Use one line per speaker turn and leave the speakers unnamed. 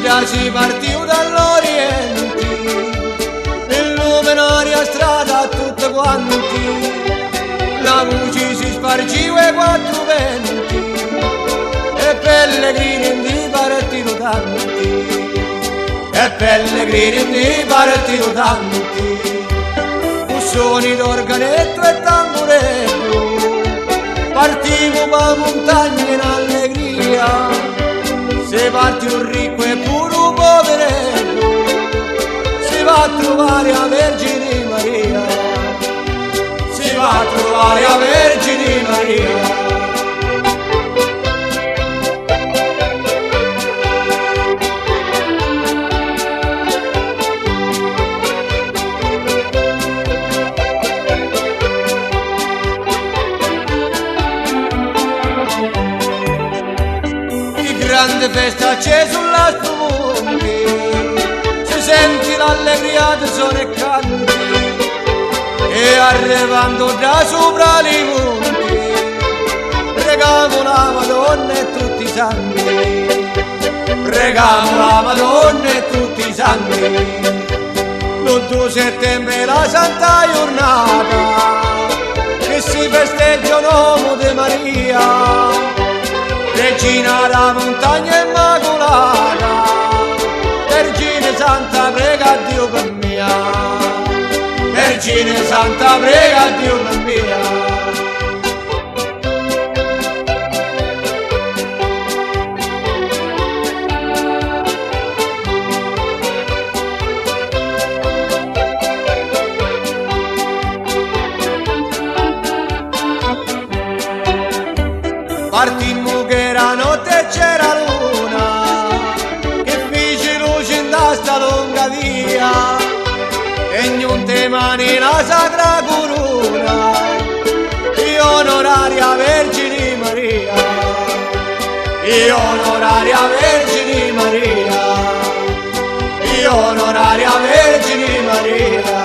famiglia si partì dall'Oriente, illuminaria strada a tutti quanti, la voce si spargiva ai quattro venti, e pellegrini di partito tanti, e pellegrini di partito tanti, con suoni d'organetto e tamburetto, partiamo pa' montagna in allegria, se parte un ricco e pure un poveretto, si va a trovare a Vergine Maria, si va a trovare a Vergine Maria. Grande festa c'è sulla spunti, si senti l'allegria di suoni e canti, e arrivando da sopra i monti, pregamo la Madonna e tutti i santi, pregamo la Madonna e tutti i santi, l'8 settembre la santa giornata, che si festeggia l'uomo di Maria, Regina la montagna immacolata, Vergine Santa prega a Dio per mia, Vergine Santa prega a Dio per mia. Partimmo che la notte c'era luna, che fece luce in sta lunga via, e niente mani la sacra corona, io onoraria Vergine Maria, io onoraria Vergine Maria, io onoraria Vergine Maria.